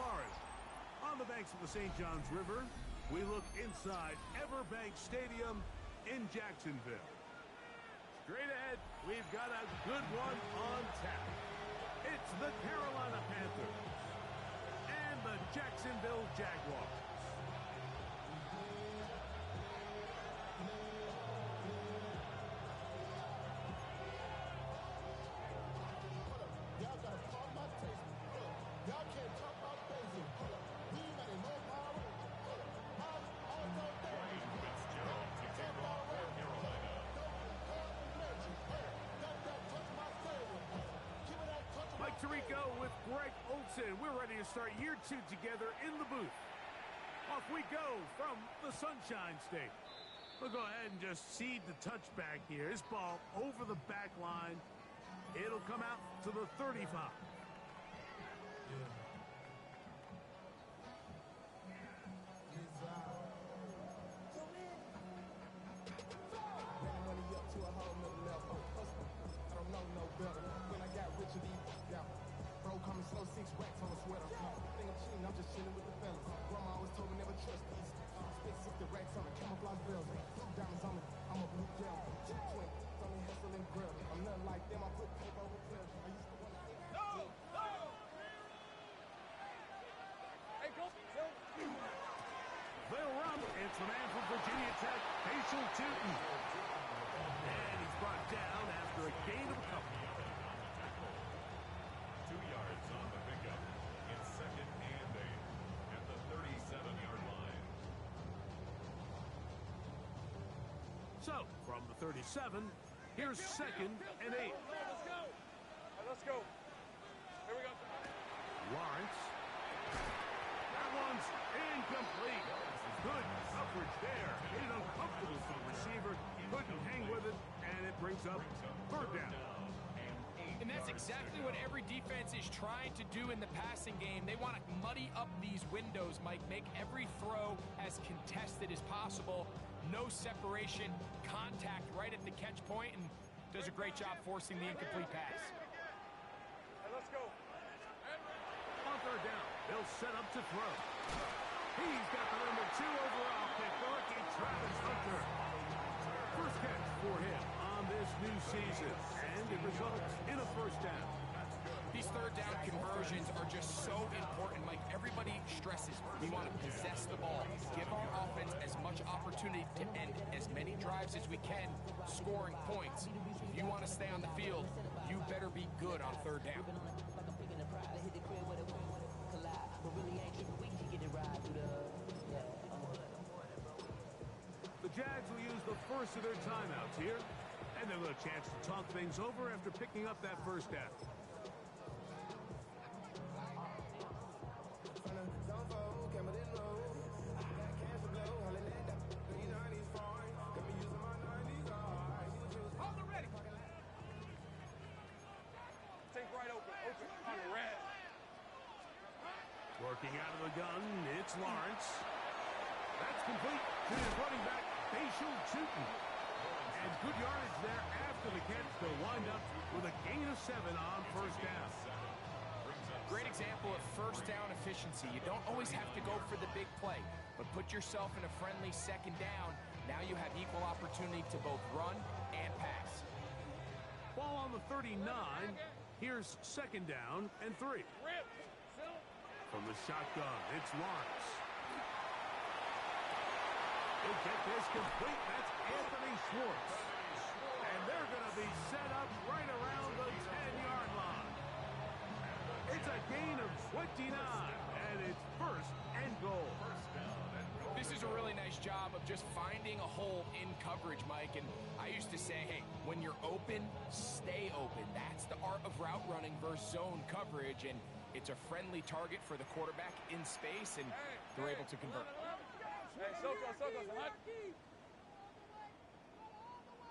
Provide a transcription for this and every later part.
Forest. On the banks of the St. Johns River, we look inside Everbank Stadium in Jacksonville. Straight ahead, we've got a good one on tap. It's the Carolina Panthers and the Jacksonville Jaguars. Mike Tirico with Greg Olsen. We're ready to start year 2 together in the booth. Off we go from the Sunshine State. We'll go ahead and just seed the touchback here. This ball over the back line. It'll come out to the 35. No better. When I got rich of these, yeah. Bro, coming slow, 6 racks on a sweater. Think I'm cheating, I'm just chilling with the fellas. Grandma always told me never trust these. Spent 60 racks on a camouflage belt. Blue diamonds on me, I'm a blue devil. Twin, on me, hustle and grill. I'm nothing like them, I put paper over pleasure. I used to want to think. No! Hey, go! They'll run. It's the man from Virginia Tech, Facial Tootin. And he's brought down after a gain of a couple. 2 yards on the pickup. It's 2nd and 8 at the 37-yard line. So, from the 37, here's 2nd and 8. Let's go. Let's go. Here we go. Lawrence. That one's incomplete. Good coverage there. Made it uncomfortable for the receiver. Couldn't hang with it, and it brings up 3rd down. And that's exactly what every defense is trying to do in the passing game. They want to muddy up these windows, Mike, make every throw as contested as possible. No separation, contact right at the catch point, and does a great job forcing the incomplete pass. Hey, let's go. On 3rd down, they'll set up to throw. He's got the number 2 overall pick, the rookie Travis Hunter. First catch for him on this new season, and it results in a 1st down. These 3rd down conversions are just so important. Like everybody stresses, we want to possess the ball, give our offense as much opportunity to end as many drives as we can, scoring points. If you want to stay on the field, you better be good on 3rd down. The Jags will use the first of their timeouts here, and they'll have a chance to talk things over after picking up that 1st down. Hold it ready. Take right open on the red. Working out of the gun, it's Lawrence. That's complete to his running back, Facial Tootin. And good yardage there after the catch. They'll wind up with a gain of 7 on 1st down. Great example of 1st down efficiency. You don't always have to go for the big play, but put yourself in a friendly 2nd down. Now you have equal opportunity to both run and pass. Ball on the 39. Here's 2nd down and 3. From the shotgun, it's Lawrence. He'll get this complete. That's Anthony Schwartz. And they're going to be set up right around the 10-yard line. It's a gain of 29, and it's 1st and goal. This is a really nice job of just finding a hole in coverage, Mike. And I used to say, hey, when you're open, stay open. That's the art of route running versus zone coverage. And it's a friendly target for the quarterback in space, and they're able to convert. Hey, Soko, son.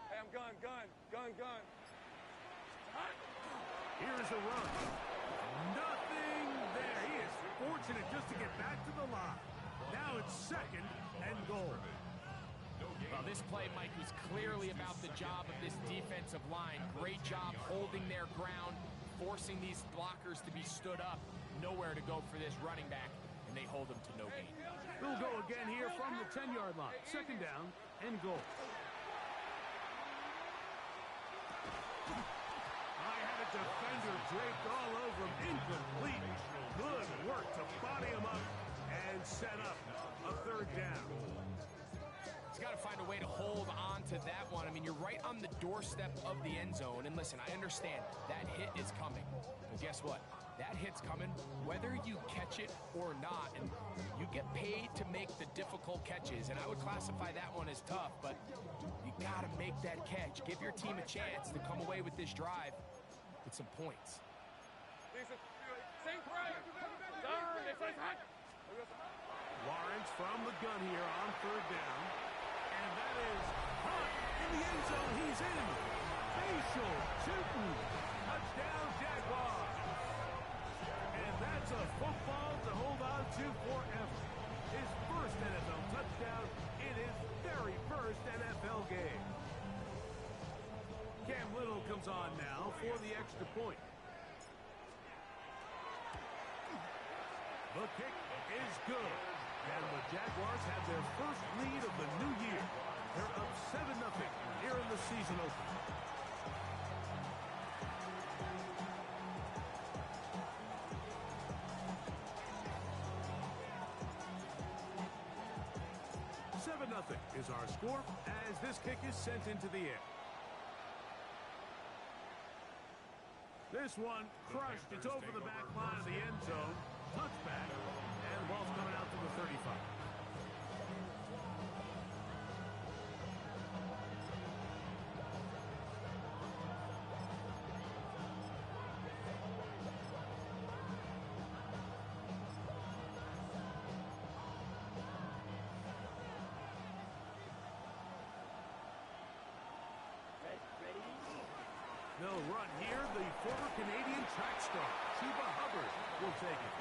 Hey, I'm gun. Here's a run. Nothing there. He is fortunate just to get back to the line. Now it's 2nd and goal. Well, this play, Mike, was clearly about the job of this defensive line. Great job holding their ground, forcing these blockers to be stood up. nowhere to go for this running back, and they hold him to no gain. We'll go again here from the 10-yard line. Second down and goal. I had a defender draped all over him. Incomplete. Good work to body him up and set up a third down. He's got to find a way to hold on to that one. I mean, you're right on the doorstep of the end zone. And listen, I understand that hit is coming. But guess what? That hit's coming whether you catch it or not. And you get paid to make the difficult catches. And I would classify that one as tough. But you got to make that catch. Give your team a chance to come away with this drive with some points. Lawrence from the gun here on third down. And that is hot in the end zone. He's in. Facial shooting. Touchdown, Jaguars. And that's a football to hold on to forever. His first NFL touchdown in his very first NFL game. Cam Little comes on now for the extra point. The kick is good. And the Jaguars have their first lead of the new year. They're up 7-0 here in the season opener. Is our score as this kick is sent into the air. This one crushed. It's over the back line of the end zone. Touchback. And the ball's coming out to the 35. They'll run here. The former Canadian track star, Chuba Hubbard, will take it.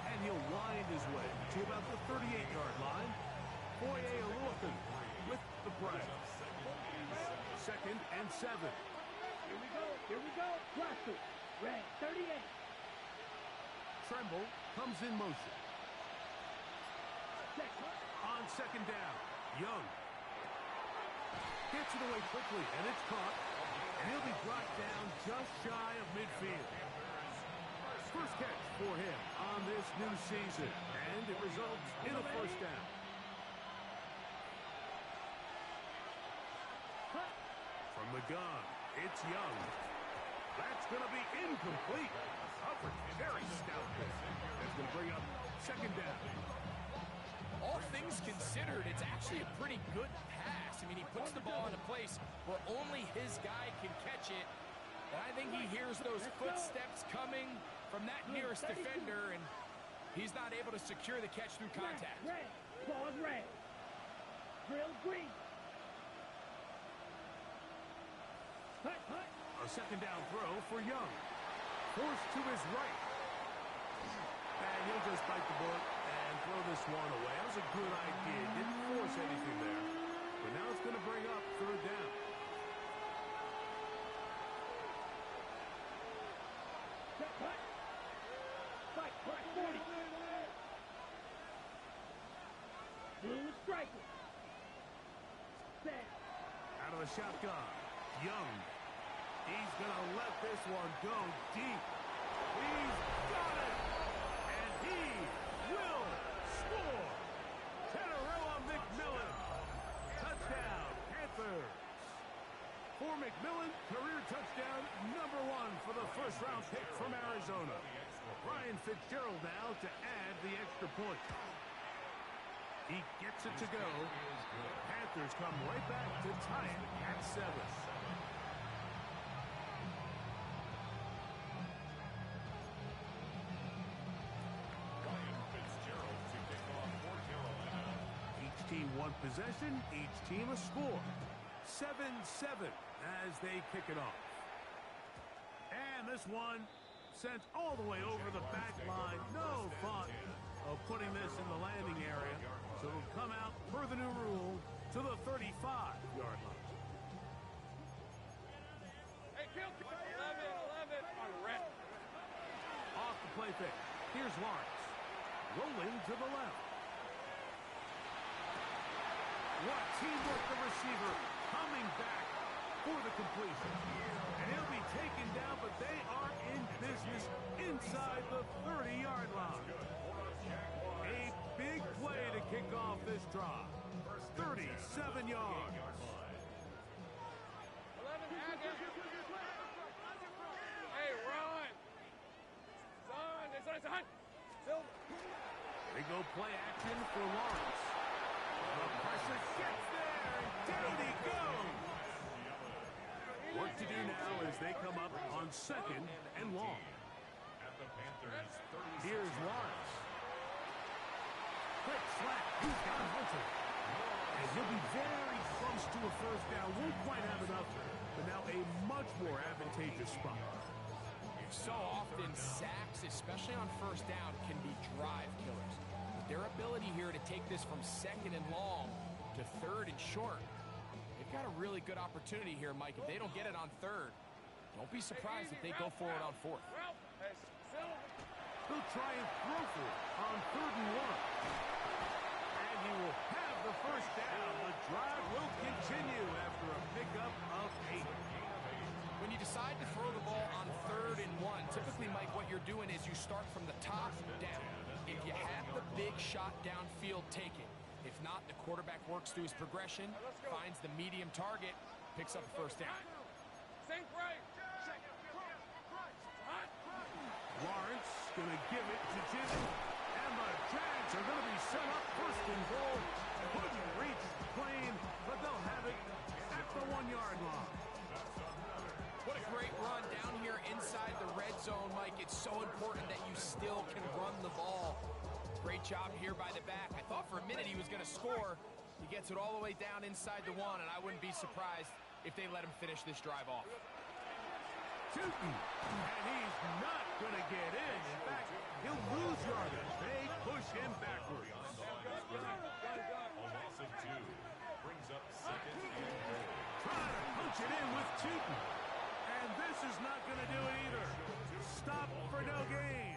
And he'll wind his way to about the 38-yard line. Foye Oluokun with the press. Second and 7. Here we go. Russell, red, 38. Tremble comes in motion. On second down, Young gets it away quickly, and it's caught. And he'll be brought down just shy of midfield. First catch for him on this new season, and it results in a first down. From the gun, it's Young. That's going to be incomplete. Hubbard, very stout. That's going to bring up second down. All things considered, it's actually a pretty good pass. I mean, he puts the ball in a place where only his guy can catch it. And I think he hears those footsteps coming from that nearest defender, and he's not able to secure the catch through contact. Red, ball is red. Drill green. A second down throw for Young. Forced to his right. And he'll just bite the bullet and throw this one away. That was a good idea. Didn't force anything there. But now it's going to bring up third down. Fight, 40. Blue striker. Set. Out of the shotgun. Young. He's going to let this one go deep. He's got it. And he will score. Tenerella McMillan. Touchdown, Panthers. For McMillan, career touchdown number 1 for the first-round pick from Arizona. Ryan Fitzgerald now to add the extra point. He gets it to go. Panthers come right back to tie it at 7. Each team one possession, each team a score. 7-7 as they kick it off. And this one sent all the way over the back line. No thought of putting this in the landing area. So it'll come out per the new rule to the 35-yard line. Hey, 11 on red. Off the play play fake. Here's Lawrence. Rolling to the left. What teamwork, the receiver coming back for the completion. And he'll be taken down, but they are in business inside the 30-yard line. A big play to kick off this drive. 37 yards. Hey, run! Son! They go play action for Lawrence. The pressure gets there, and down he goes. Work to do now as they come up on 2nd and long. Here's Lawrence. Quick slap. He's got Hunter. And he'll be very close to a first down. Won't quite have enough, but now a much more advantageous spot. So often, sacks, especially on first down, can be drive killers. But their ability here to take this from 2nd and long to 3rd and short, they've got a really good opportunity here, Mike. If they don't get it on 3rd, don't be surprised if they go for it on 4th. He'll try and throw for it on 3rd and 1. And he will have the first down. The drive will continue after a pickup of 8. When you decide to throw the ball on 3rd and 1, typically, Mike, what you're doing is you start from the top down. If you have the big shot downfield, take it. If not, the quarterback works through his progression, finds the medium target, picks up the first down. Lawrence going to give it to Jimmy. And the Jags are going to be set up 1st and goal. Couldn't reach the plane, but they'll have it at the 1-yard line. What a great run down here inside the red zone, Mike. It's so important that you still can run the ball. Great job here by the back. I thought for a minute he was going to score. He gets it all the way down inside the 1, and I wouldn't be surprised if they let him finish this drive off. Tootin', and he's not going to get in. In fact, he'll lose yardage. They push him backwards. A loss of 2 brings up 2nd and goal. Trying to punch it in with Tootin'. And this is not going to do it either. Stop for no gain.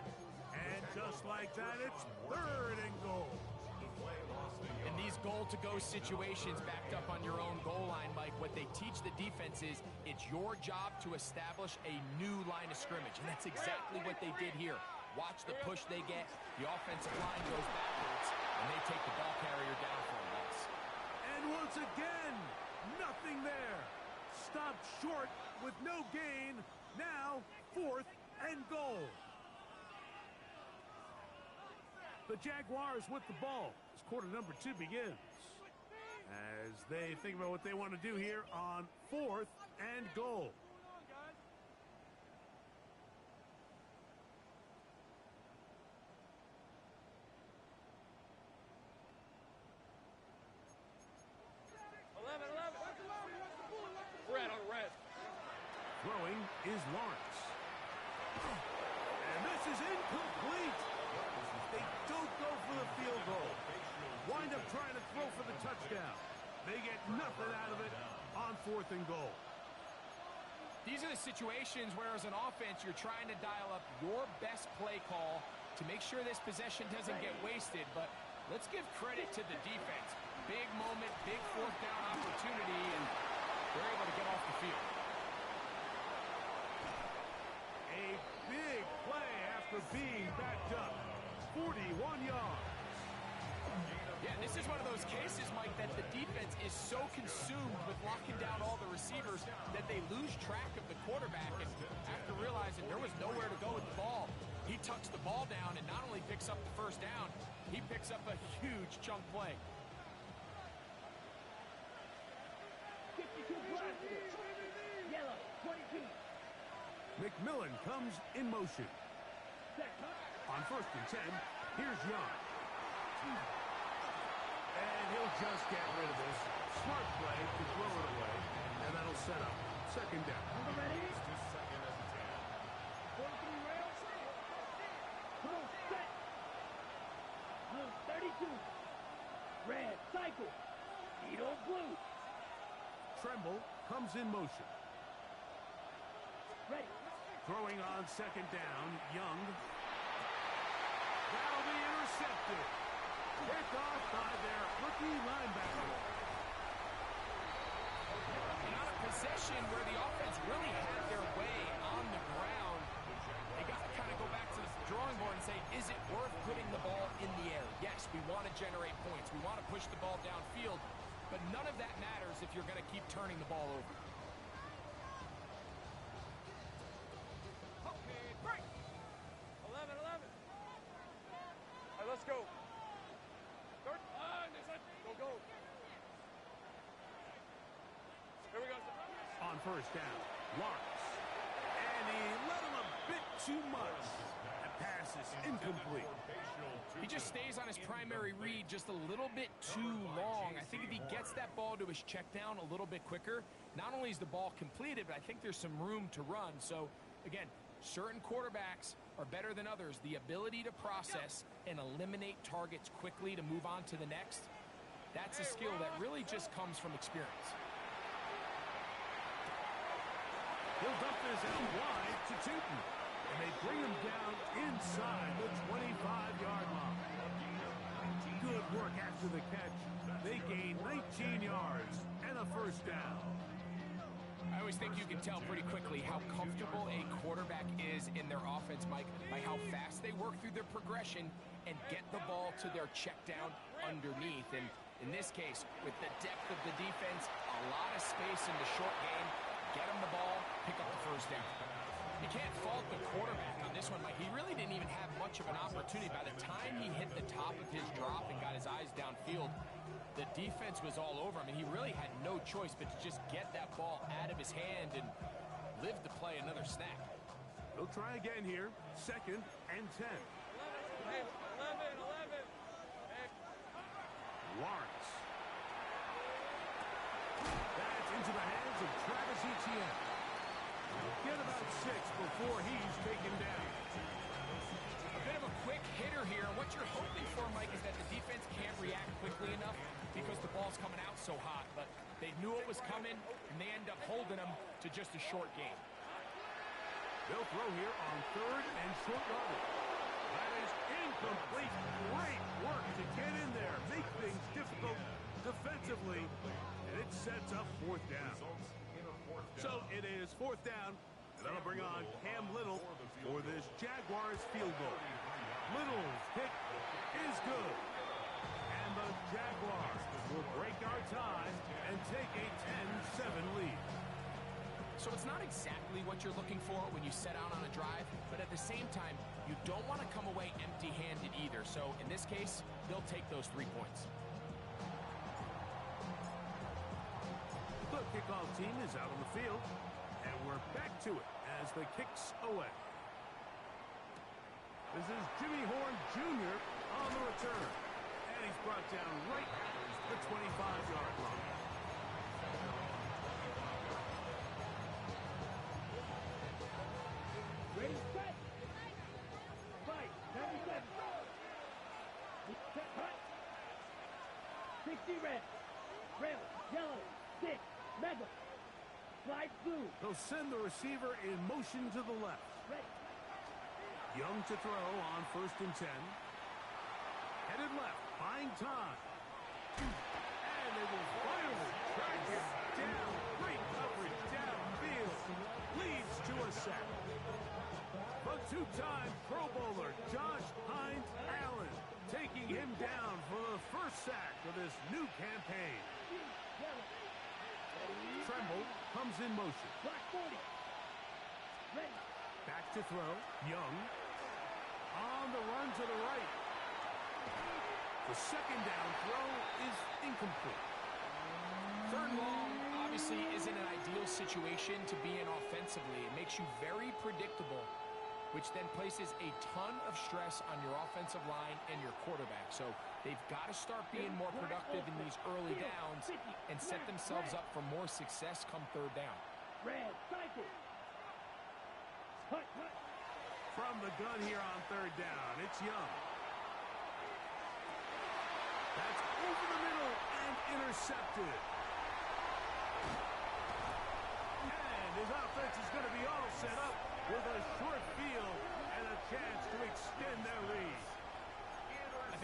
And just like that, it's 3rd and goal. In these goal-to-go situations backed up on your own goal line, Mike, what they teach the defense is it's your job to establish a new line of scrimmage, and that's exactly what they did here. Watch the push they get. The offensive line goes backwards, and they take the ball carrier down for a loss. And once again, nothing there. Stopped short with no gain. Now, 4th and goal. The Jaguars with the ball as quarter number 2 begins. As they think about what they want to do here on 4th and goal. Throwing is Lawrence. And this is incomplete. They don't go for the field goal. Wind up trying to throw for the touchdown. They get nothing out of it on 4th and goal. These are the situations where, as an offense, you're trying to dial up your best play call to make sure this possession doesn't get wasted. But let's give credit to the defense. Big moment, big 4th down opportunity, and they're able to get off the field. A big play after being backed up. 41 yards. Yeah, this is one of those cases, Mike, that the defense is so consumed with locking down all the receivers that they lose track of the quarterback. And after realizing there was nowhere to go with the ball, he tucks the ball down and not only picks up the first down, he picks up a huge chunk play. 52 blasters. Yellow, 22. McMillan comes in motion. On 1st and 10, here's Young. And he'll just get rid of this. Smart play to throw it away, and that'll set up 2nd down. Ready? To 2nd and 10. 43 rails. Come on, set. Blue 32. Red, cycle. Edo blue. Tremble comes in motion. Ready. Throwing on 2nd down, Young. That'll be intercepted. Picked off by their rookie linebacker. And on a possession where the offense really had their way on the ground, they got to kind of go back to the drawing board and say, is it worth putting the ball in the air? Yes, we want to generate points. We want to push the ball downfield, but none of that matters if you're going to keep turning the ball over. Okay, break. 11, 11. All right, let's go. Third line is it. Go, go. Here we go. On first down, Lawrence. And he let him a bit too much. That pass is incomplete. He just stays on his primary read just a little bit too long. I think if he gets that ball to his check down a little bit quicker, not only is the ball completed, but I think there's some room to run. So, again, certain quarterbacks are better than others. The ability to process and eliminate targets quickly to move on to the next, that's a skill that really just comes from experience. He'll dump this out wide to Tootin. And they bring him down inside the 25-yard line. Good work after the catch. They gain 19 yards and a first down. I always think you can tell pretty quickly how comfortable a quarterback is in their offense, Mike, by how fast they work through their progression and get the ball to their check down underneath. And in this case, with the depth of the defense, a lot of space in the short game, get him the ball, pick up the first down. You can't fault the quarterback on this one, Mike. He really didn't even have much of an opportunity. By the time he hit the top of his drop and got his eyes downfield, the defense was all over him, and he really had no choice but to just get that ball out of his hand and live to play another snap. They'll try again here. Second and 10. 11, 11. Lawrence. That's into the hands of Travis Etienne. Get about 6 before he's taken down. A bit of a quick hitter here. What you're hoping for, Mike, is that the defense can't react quickly enough because the ball's coming out so hot. But they knew it was coming, and they end up holding them to just a short game. They'll throw here on third and short yardage. That is incomplete. Great work to get in there, make things difficult defensively, and it sets up fourth down. So it is fourth down, and that'll bring on Cam Little for this Jaguars field goal. Little's kick is good, and the Jaguars will break our tie and take a 10-7 lead. So it's not exactly what you're looking for when you set out on a drive, but at the same time, you don't want to come away empty-handed either. So in this case, they'll take those 3 points. The kickoff team is out on the field, and we're back to it as the kick's away. This is Jimmy Horn Jr. on the return, and he's brought down right at the 25-yard line. Ready, set. Fight. 97. Set, cut. 60 red. Red. Yellow. 6. Mega. Slide blue. They'll send the receiver in motion to the left. Ready. Young to throw on first and 10. Headed left, buying time. And they will finally track him down. Great coverage downfield. Leads to a sack. The two-time Pro Bowler Josh Hines Allen taking him down for the first sack of this new campaign. Tremble comes in motion. Black 40. Ready. Back to throw. Young. On the run to the right. The second down throw is incomplete. Third and long obviously isn't an ideal situation to be in offensively. It makes you very predictable, which then places a ton of stress on your offensive line and your quarterback. So they've got to start being more productive in these early downs and set themselves up for more success come third down. Red. Cycle. Cut, cut. From the gun here on third down, it's Young. That's over the middle and intercepted. And his offense is going to be all set up with a short field and a chance to extend their lead.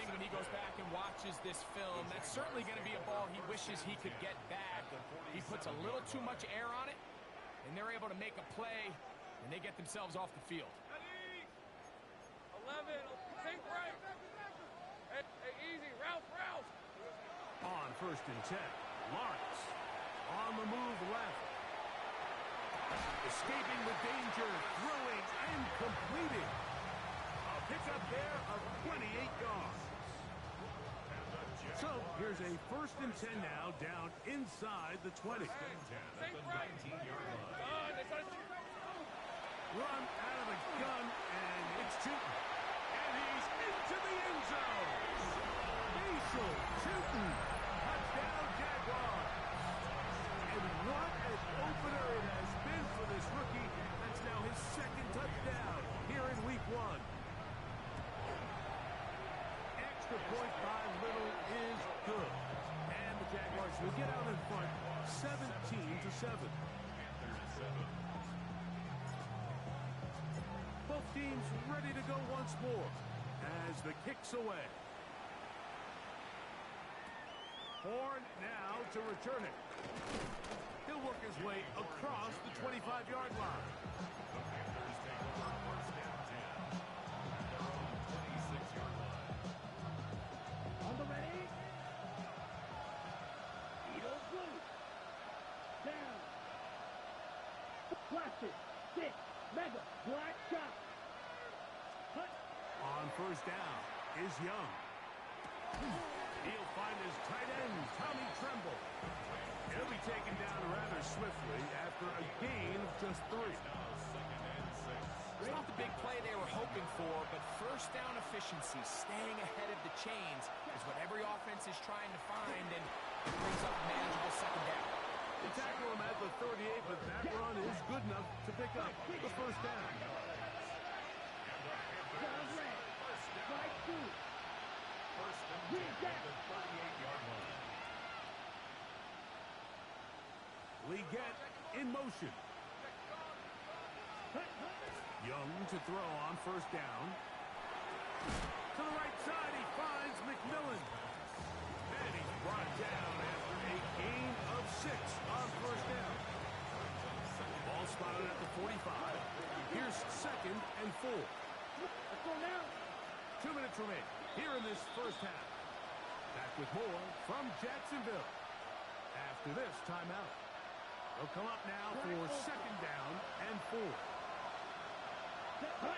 mind when he goes back and watches this film. That's certainly going to be a ball he wishes he could get back. He puts a little too much air on it, and they're able to make a play, and they get themselves off the field. 11, think right. Hey, easy, Ralph. On 1st and 10, Lawrence on the move left. Escaping the danger, throwing and completing. A pickup there of 28 yards. So here's a 1st and 10 now, down inside the 20. Think right. Run out of the gun, and it's Tootin. And he's into the end zone. Cecil Tootin. Touchdown, Jaguars. And what an opener it has been for this rookie. That's now his 2nd touchdown here in week 1. Extra point by Little is good. And the Jaguars will get out in front 17-7. Both teams ready to go once more as the kick's away. Horn now to return it. He'll work his way across the 25-yard line. The Panthers take over 1st and 10 at their own 26-yard line. On the ready. Eagle blue. Down. Classic. 6. Mega. Black shot. Hut. On 1st down is Young. He'll find his tight end, Tommy Tremble. He'll be taken down rather swiftly after a gain of just 3. It's not the big play they were hoping for, but 1st down efficiency, staying ahead of the chains, is what every offense is trying to find, and it brings up a manageable 2nd down. They tackle him at the 38, but that run is good enough to pick up the 1st down. Down red. Strike 2. 1st and 10 at the 38-yard line. Leggett in motion. Young to throw on 1st down. To the right side, he finds McMillan. And he's brought down after a gain of 6 on 1st down. Ball spotted at the 45. Here's 2nd and 4. Let's go now. 2 minutes remain here in this 1st half. Back with more from Jacksonville. After this timeout. They'll come up now for 2nd down and 4. Hut.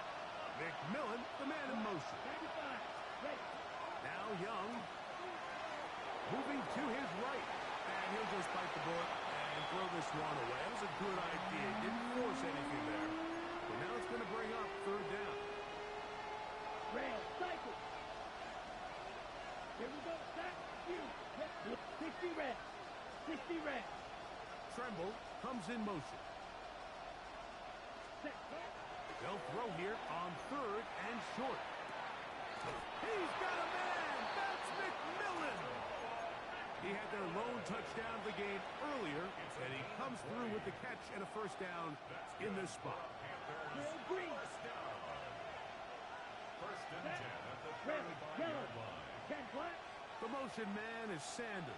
McMillan, the man in motion. 95. Ready. Now Young. Moving to his right. And he'll just bite the bullet and throw this one away. It was a good idea. Didn't force anything there. But now it's going to bring up 3rd down. Rail. Cycle. Here we go. Stop. You. 60 red. 60 red. Tremble comes in motion. They'll throw here on 3rd and short. He's got a man. That's McMillan. He had their lone touchdown of the game earlier, and he comes through with the catch and a 1st down in this spot. Green. 1st and 10 at the Red. 35-yard line. 10 black. The motion man is Sanders.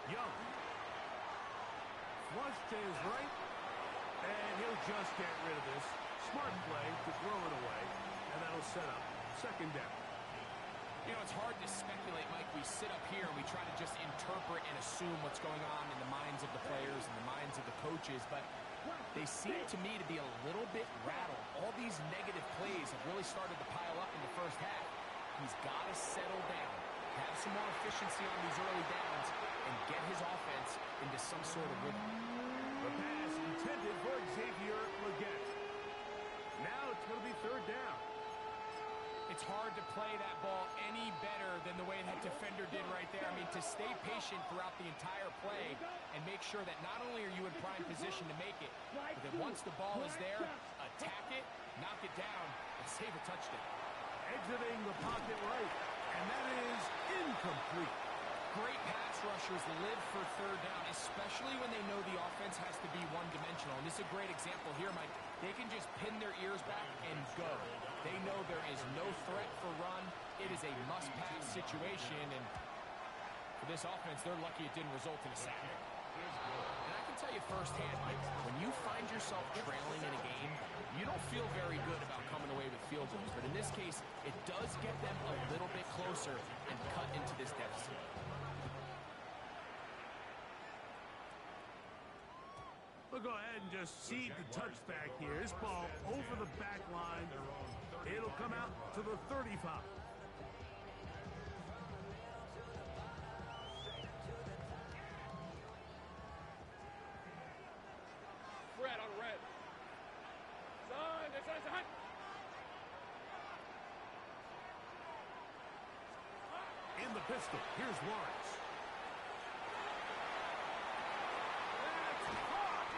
Young. Flush to his right, and he'll just get rid of this. Smart play to throw it away, and that'll set up 2nd down. You know, it's hard to speculate, Mike. We sit up here and we try to just interpret and assume what's going on in the minds of the players and the minds of the coaches, but they seem to me to be a little bit rattled. All these negative plays have really started to pile up in the 1st half. He's got to settle down, have some more efficiency on these early downs, and get his offense into some sort of rhythm. The pass intended for Xavier Leggett. Now it's going to be 3rd down. It's hard to play that ball any better than the way that defender did right there. I mean, to stay patient throughout the entire play and make sure that not only are you in prime position to make it, but that once the ball is there, attack it, knock it down, and save a touchdown. Exiting the pocket right, and that is incomplete. Great pass rushers live for third down, especially when they know the offense has to be one-dimensional. And this is a great example here, Mike. They can just pin their ears back and go. They know there is no threat for run. It is a must-pass situation, and for this offense, they're lucky it didn't result in a sack. And I can tell you firsthand, Mike, when you find yourself trailing in a game, you don't feel very good about coming away with field goals. But in this case, it does get them a little bit closer and cut into this deficit. We'll go ahead and just seed the touchback here. This ball over the back line. It'll come out to the 35. Red on red. Son, it's hot. In the pistol, here's Lawrence. That's caught!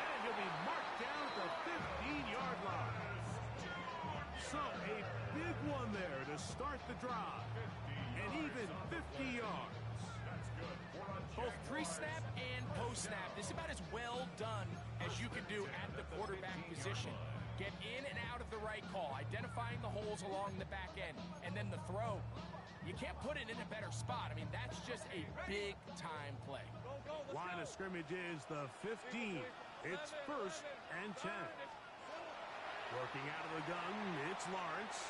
And he'll be marked down at the 15-yard line. So a big one there to start the drive. And even 50 yards. Both pre-snap and post-snap. This is about as well done as you can do at the quarterback position. Get in and out of the right call, identifying the holes along the back end, and then the throw. You can't put it in a better spot. I mean, that's just a big-time play. Line of scrimmage is the 15. It's 1st and 10. Working out of the gun, it's Lawrence.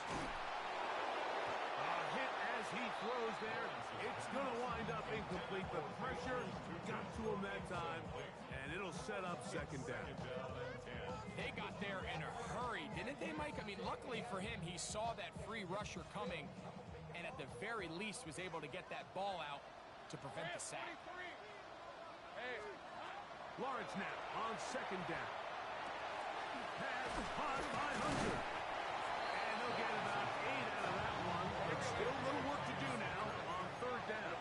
A hit as he throws there. It's going to wind up incomplete. The pressure got to him that time, and it'll set up 2nd down. They got there in a hurry, didn't they, Mike? I mean, luckily for him, he saw that free rusher coming, and at the very least was able to get that ball out to prevent the sack. Lawrence now on 2nd down. Pass caught by Hunter. And they'll get about 8 out of that one. But still a little work to do now on 3rd down.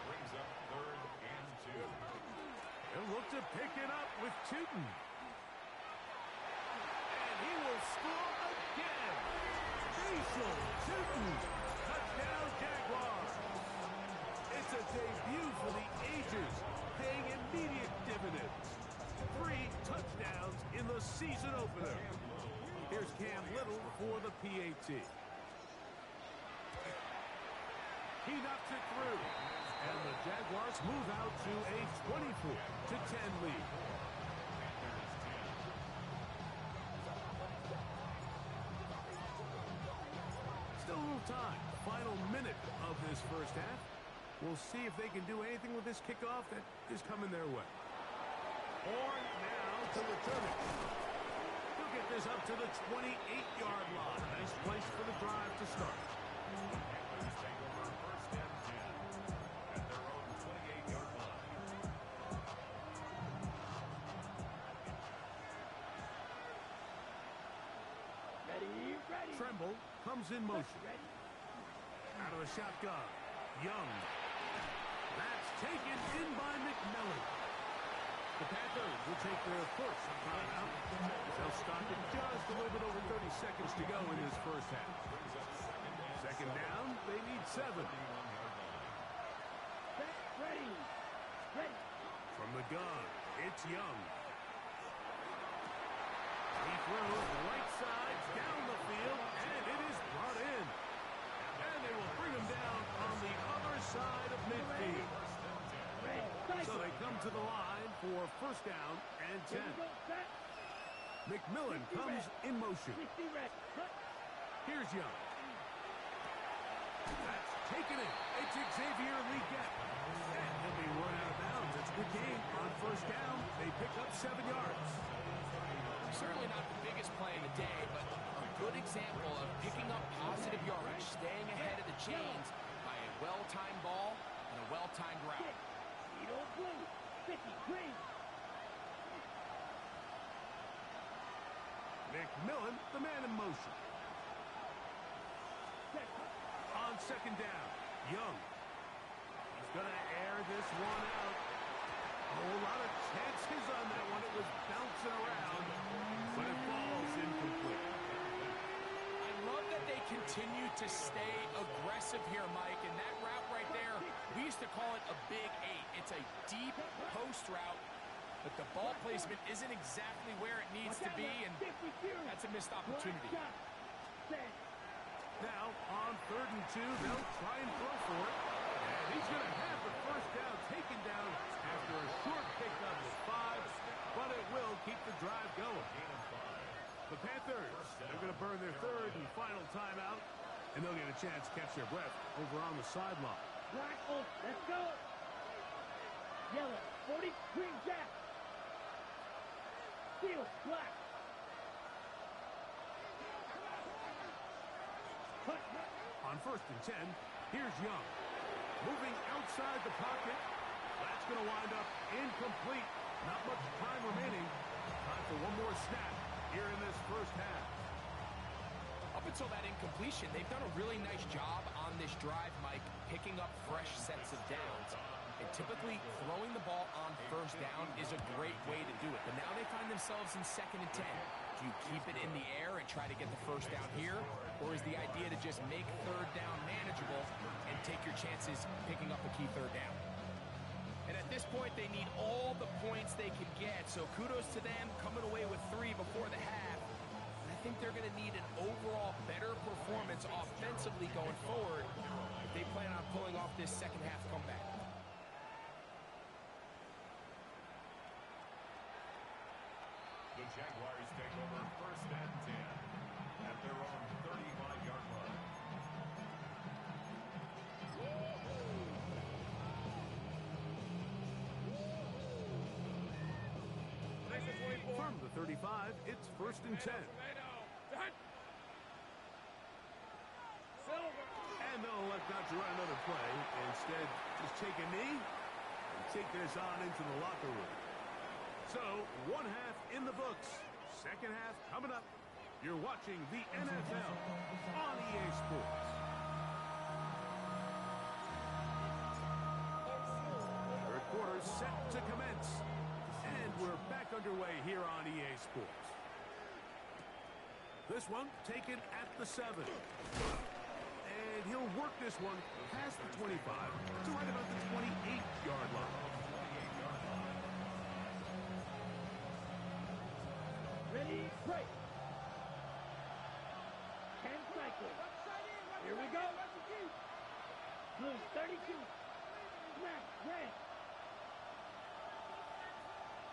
Brings up 3rd and 2. They'll look to pick it up with Tootin. And he will score again. Cecil Tootin. Touchdown Jaguars. It's a debut for the ages, paying immediate dividends. 3 touchdowns in the season opener. Here's Cam Little for the PAT. He knocks it through. And the Jaguars move out to a 24-10 lead. Still a little time. Final minute of this first half. We'll see if they can do anything with this kickoff that is coming their way. Horn now to return it. He'll get this up to the 28-yard line. Nice place for the drive to start. Take over 1st and 10 at their own 28-yard line. Ready. Tremble comes in motion. Ready. Out of the shotgun. Young. That's taken in by McMillan. The Panthers will take their first timeout. They'll stop it just a little bit over 30 seconds to go in this first half. 2nd down, they need 7. Ready. From the gun, it's Young. He throws right side down the field, and it is brought in. And they will bring him down on the other side of midfield. So they come to the line for 1st down and 10. McMillan comes in motion. Here's Young. That's taken it. It's Xavier Legette. And he'll be run out of bounds. It's a good game on 1st down. They pick up 7 yards. Certainly not the biggest play of the day, but a good example of picking up positive yardage, staying ahead of the chains by a well-timed ball and a well-timed route. McMillan, the man in motion. On 2nd down, Young. He's going to air this one out. A whole lot of chances on that one. It was bouncing around, but it falls incomplete. I love that they continue to stay aggressive here, Mike, and that route right there, we used to call it a big 8. It's a deep post route, but the ball placement isn't exactly where it needs to be, and that's a missed opportunity. Now, on 3rd and 2, they'll try and throw for it. And he's going to have the first down taken down after a short pickup of 5, but it will keep the drive going. The Panthers, they're going to burn their 3rd and final timeout, and they'll get a chance to catch their breath over on the sideline. Black, let's go. Yellow, 40, green, jack. Steel, black. On 1st and 10, here's Young. Moving outside the pocket. That's going to wind up incomplete. Not much time remaining. Time for one more snap here in this first half. Up until that incompletion, they've done a really nice job on this drive, Mike, picking up fresh sets of downs. And typically, throwing the ball on 1st down is a great way to do it. But now they find themselves in 2nd and 10. Do you keep it in the air and try to get the 1st down here? Or is the idea to just make 3rd down manageable and take your chances picking up a key 3rd down? And at this point, they need all the points they can get. So kudos to them coming away with 3 before the half. And I think they're going to need an overall better performance offensively going forward if they plan on pulling off this second half comeback. The Jaguars take over 1st and 10 at their own 35-yard line. From the 35, it's 1st and 10. And they'll elect not to run another play. Instead, just take a knee and take this on into the locker room. So, one half in the books. Second half coming up. You're watching the NFL on EA Sports. Third quarter set to commence. And we're back underway here on EA Sports. This one taken at the 7. And he'll work this one past the 25 to right about the 28-yard line. Ready, break. 10 cycles. Here we go. Blue, 32. Smash, red.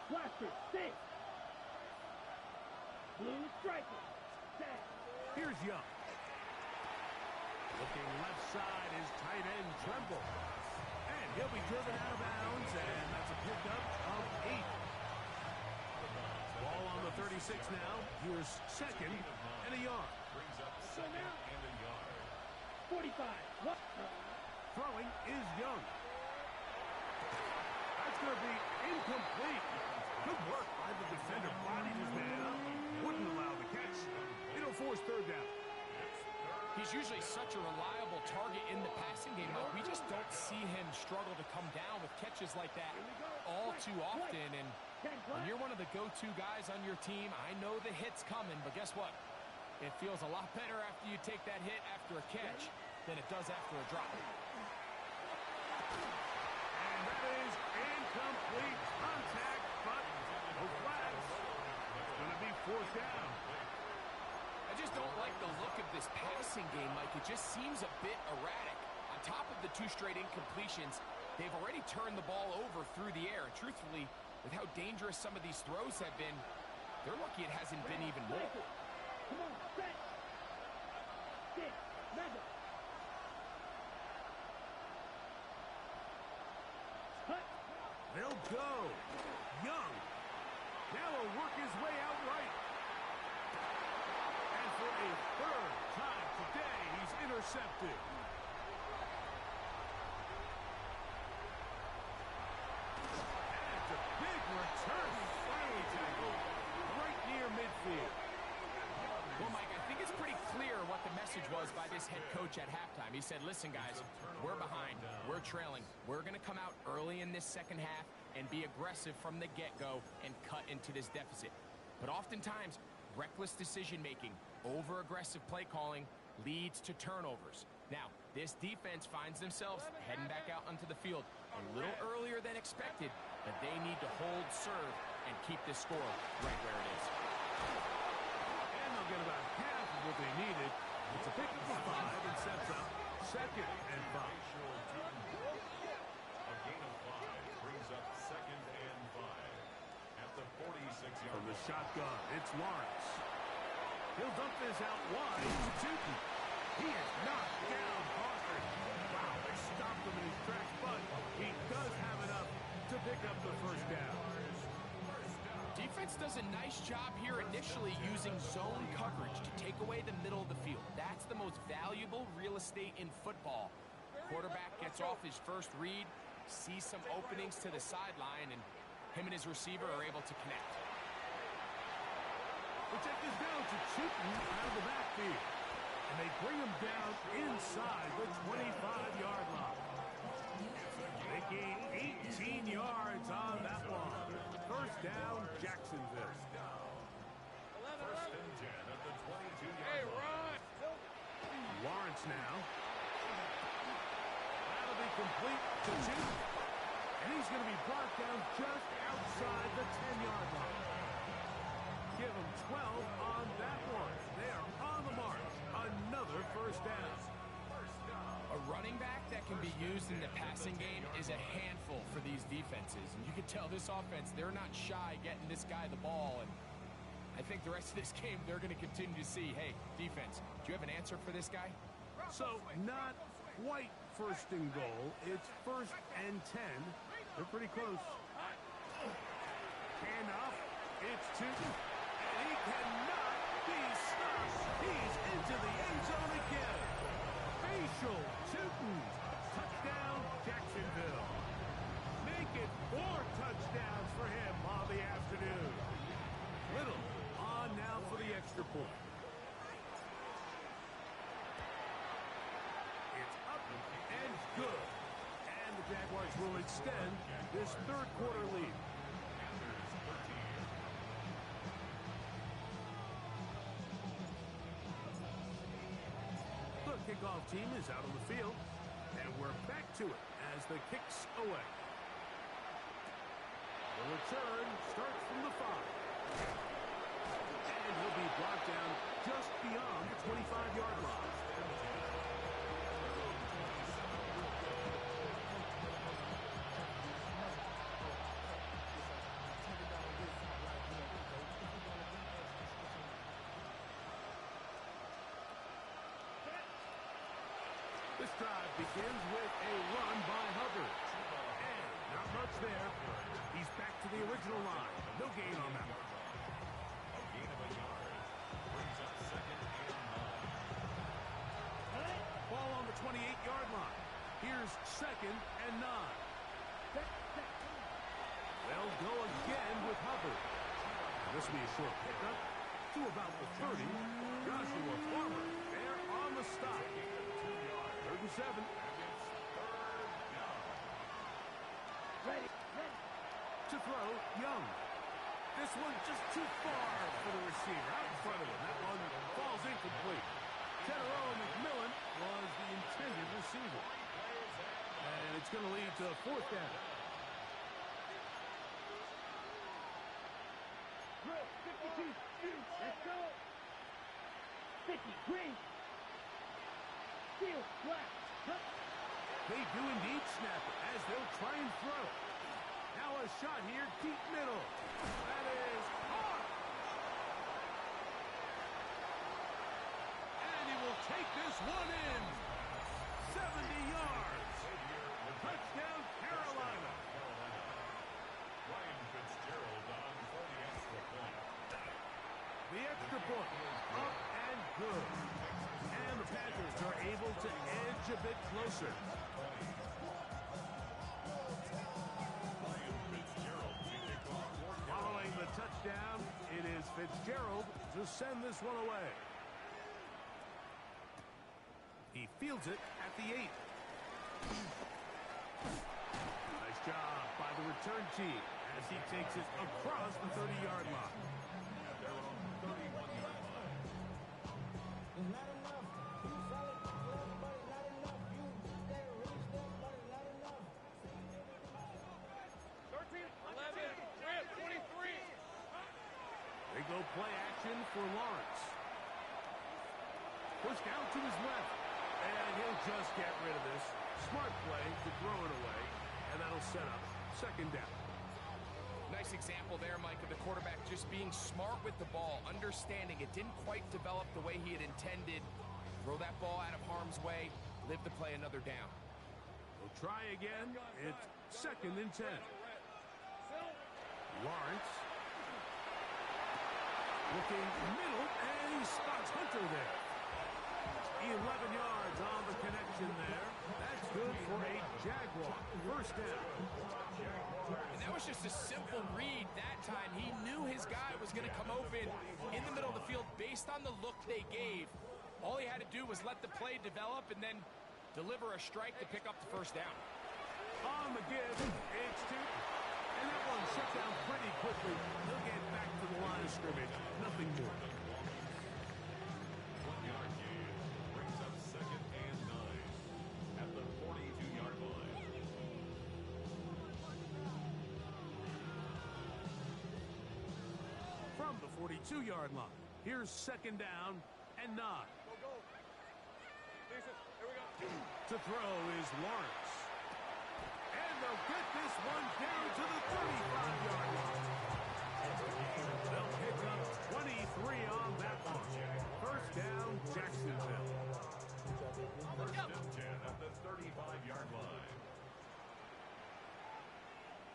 Blaster, 6. Blue, striker, 10. Here's Young. Looking left side is tight end Tremble. And he'll be driven out of bounds, and that's a pickup of 8. Ball on the 36 now. Here's 2nd and a yard. Brings up 2nd and a yard. 45. What? Throwing is Young. That's going to be incomplete. Good work by the defender. Bodied his man up. Wouldn't allow the catch. It'll force 3rd down. He's usually such a reliable target in the passing game, but we just don't see him struggle to come down with catches like that all too often. And when you're one of the go-to guys on your team, I know the hit's coming, but guess what? It feels a lot better after you take that hit after a catch than it does after a drop. And that is incomplete contact, but no flags. It's going to be 4th down. I just don't like the look of this passing game, Mike. It just seems a bit erratic. On top of the 2 straight incompletions, they've already turned the ball over through the air. And truthfully, with how dangerous some of these throws have been, they're lucky it hasn't been even more. Come on, set. 6, 11. Cut. They'll go. Young. Now he'll work his way out right. And for a 3rd time today, he's intercepted. And it's a big return. Finally tackled right near midfield. Well, Mike, I think it's pretty clear what the message was by this head coach at halftime. He said, listen, guys, we're behind. We're trailing. We're going to come out early in this second half and be aggressive from the get-go and cut into this deficit. But oftentimes, reckless decision-making, over-aggressive play calling leads to turnovers. Now, this defense finds themselves heading back out onto the field a little earlier than expected, but they need to hold serve and keep this score right where it is. And they'll get about half of what they needed. It's a pick for 5 and sets up 2nd and 5. A gain of 5 brings up 2nd and 5 at the 46-yard From the line. shotgun, it's Lawrence. He'll dump this out wide to Tuki. He is knocked down hard. Wow, they stopped him in his tracks, but he does have enough to pick up the first down. Defense does a nice job here initially using zone coverage to take away the middle of the field. That's the most valuable real estate in football. Quarterback gets off his first read, sees some openings to the sideline, and him and his receiver are able to connect. They take this down to Chipton out of the backfield. And they bring him down inside the 25-yard line. They gain 18 yards on that one. First down, Jacksonville. First and 10 at the 22-yard Hey, line. Ron! Lawrence now. That'll be complete to Chipton. And he's going to be brought down just outside the 10-yard line. Give him 12 on that one. They are on the march. Another first down. A running back that can be used in the passing game is a handful for these defenses. And you can tell this offense, they're not shy getting this guy the ball. And I think the rest of this game, they're going to continue to see, hey, defense, do you have an answer for this guy? So, not quite first and goal. It's 1st and 10. They're pretty close. Hand off. It's Tuki. And he cannot be stopped. He's into the end zone again. Facial Tuki. Touchdown, Jacksonville. Make it 4 touchdowns for him on the afternoon. Little on now for the extra point. It's up and good. And the Jaguars will extend this third quarter lead. The kickoff team is out on the field, and we're back to it as the kicks away. The return starts from the 5. And he'll be brought down just beyond the 25-yard line. This drive begins with a run by Hubbard. And not much there. He's back to the original line. No gain on that one. A gain of a yard brings up 2nd and 9. Ball on the 28-yard line. Here's 2nd and 9. They'll go again with Hubbard. This will be a short pickup to about the 30. Joshua Farmer there on the stop. 3rd and 7. Ready. To throw, Young. This one just too far for the receiver. Out in front of him. That one falls incomplete. Teteroa McMillan was the intended receiver. And it's going to lead to a 4th down. Drill. 52. Shoot. Let's go. 50. Green. Steal. Black. Cut. They do indeed snap it as they'll try and throw. Now a shot here, deep middle. That is hard. And he will take this one in. 70 yards. Touchdown, Carolina. Ryan Fitzgerald on for the extra point. The extra point, up and good. And the Panthers are able to edge a bit closer. Following the touchdown, it is Fitzgerald to send this one away. He fields it at the 8. Nice job by the return team as he takes it across the 30-yard line. At their own 31 Lawrence. Pushed out to his left. And he'll just get rid of this. Smart play to throw it away. And that'll set up second down. Nice example there, Mike, of the quarterback just being smart with the ball, understanding it didn't quite develop the way he had intended. Throw that ball out of harm's way, live to play another down. We'll try again. It's second and 10. Lawrence. Looking middle, and he spots Hunter there. 11 yards on the connection there. That's good for a Jaguar. First down. And that was just a simple read that time. He knew his guy was going to come open in the middle of the field based on the look they gave. All he had to do was let the play develop and then deliver a strike to pick up the first down. On the give, it's two. And that one shut down pretty quickly. He'll get back to the line of scrimmage. Nothing more. 1-yard gain brings up second and 9 at the 42-yard line. From the 42-yard line, here's second down and 9. Go. Decent. Here we go. To throw is Lawrence. And they'll get this one down to the 35-yard line. They'll pick up 23 on that one. First down, Jacksonville. First and 10 at the 35-yard line.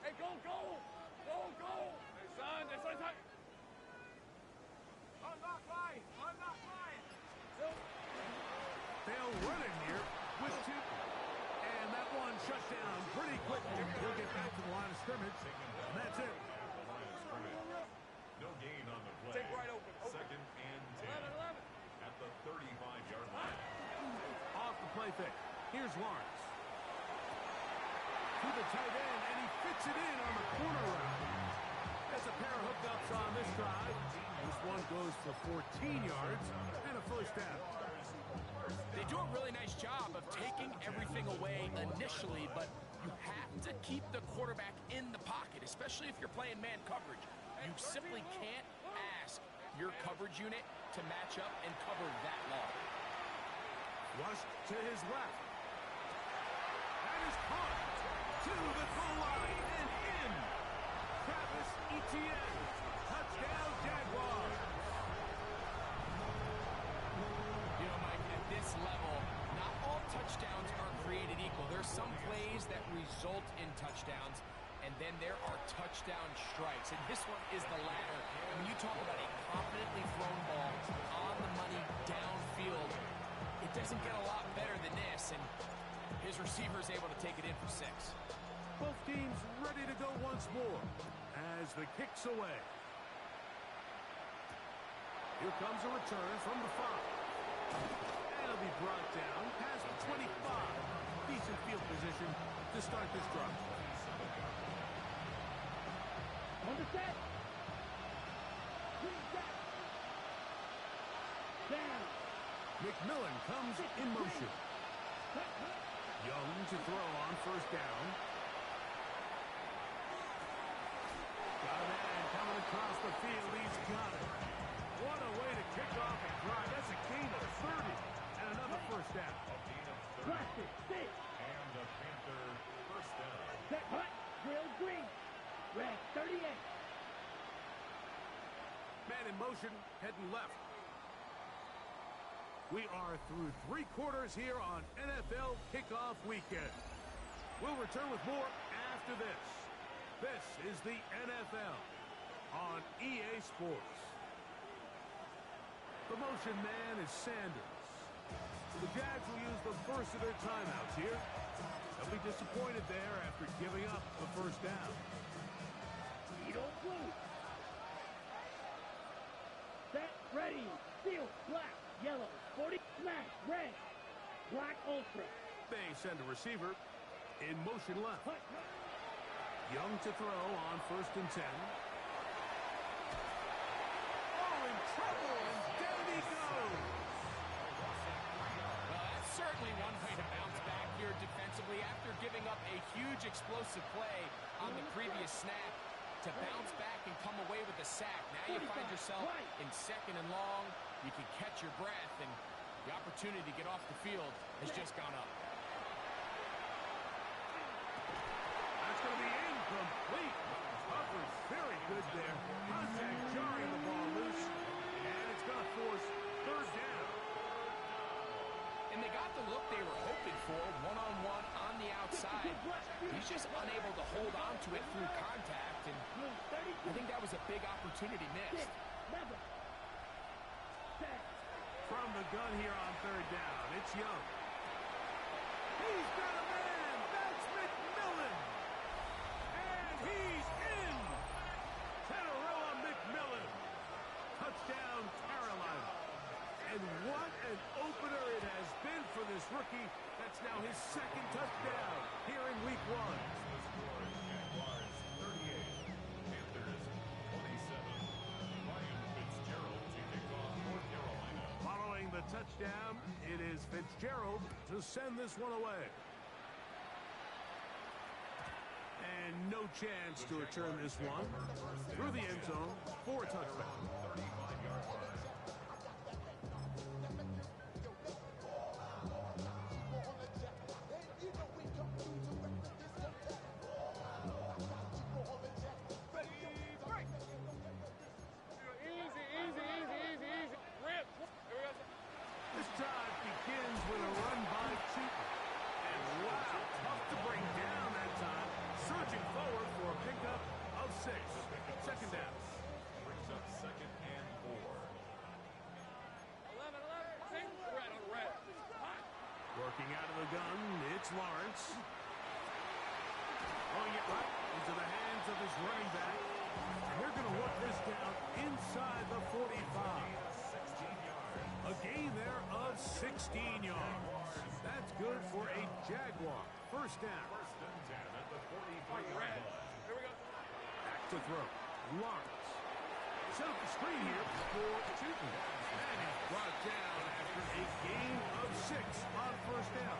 Hey, go. Hey, son, that's what I'm I'm not flying. They'll run it here with two. And that one shut down pretty quickly. He'll get back to the line of scrimmage. And that's it. At the line of scrimmage. No gain on the play. Take right open. Second and 10 11. at the 35-yard line. Off the play fake. Here's Lawrence. To the tight end, and he fits it in on the corner route. That's a pair of hookups on this drive. This one goes for 14 yards and a first down. They do a really nice job of taking everything away initially, but you have to keep the quarterback in the pocket, especially if you're playing man coverage. You simply can't ask your coverage unit to match up and cover that long. Rushed to his left. That is caught to the goal line and in. Travis Etienne. Touchdown, Jaguars. You know, Mike, at this level, not all touchdowns are created equal. There's some plays that result in touchdowns, and then there are touchdown strikes. And this one is the latter. And when you talk about a confidently thrown ball on the money downfield, it doesn't get a lot better than this. And his receiver is able to take it in for 6. Both teams ready to go once more as the kick's away. Here comes a return from the 5. And it'll be brought down past the 25. Decent field position to start this drive. On the set. Down. McMillan comes in motion. Young to throw on first down. Got a man coming across the field. He's got it. What a way to kick off a drive. That's a gain of 30 and another first down. A gain of 30. Plastic. 6. And the Panther first down. Set hut. Drill green. Red 38. Man in motion, heading left. We are through 3 quarters here on NFL Kickoff Weekend. We'll return with more after this. This is the NFL on EA Sports. The motion man is Sanders. The Jags will use the first of their timeouts here. They'll be disappointed there after giving up the first down. Speedo blue. Set. Ready. Steel. Black. Yellow. 40. Smash. Red. Black ultra. They send a receiver in motion left. Hut. Young to throw on first and 10. Oh, in trouble, and down he goes. Well, that's certainly one way to bounce back here defensively after giving up a huge explosive play on the previous snap. to bounce back and come away with a sack. Now you find yourself in 2nd and long. You can catch your breath, and the opportunity to get off the field has just gone up. That's going to be incomplete. Coverage very good there. Contact jarring the ball loose, and it's going to force 3rd down. And they got the look they were hoping for, one-on-one on the outside. He's just unable to hold on to it through contact, and I think that was a big opportunity missed. From the gun here on 3rd down, it's Young. He's got a man. That's McMillan. And he's in. Teteroa McMillan. Touchdown, Carolina. And what an opener it has been for this rookie. That's now his 2nd touchdown here in week 1. Jaguars 38, Panthers 27. Ryan Fitzgerald to kick off for Carolina. Following the touchdown, it is Fitzgerald to send this one away. And no chance to return this one through the end zone for a touchdown. 35-yard line. This drive begins with a run by Cheatham. And wow, tough to bring down that time. Surging forward for a pickup of 6. 2nd down. Brings up 2nd and 4. 11, red on red. Hot. Working out of the gun, it's Lawrence. Throwing it right into the hands of his running back. And they're going to work this down inside the 45. 16 yards. A gain there of 16 yards. That's good for a Jaguar. 1st down. 1st and 10 at the 43-yard line. Here we go. Back to throw. Lawrence. Set up the screen here for Cheatham. And he's brought down after a gain of 6 on 1st down.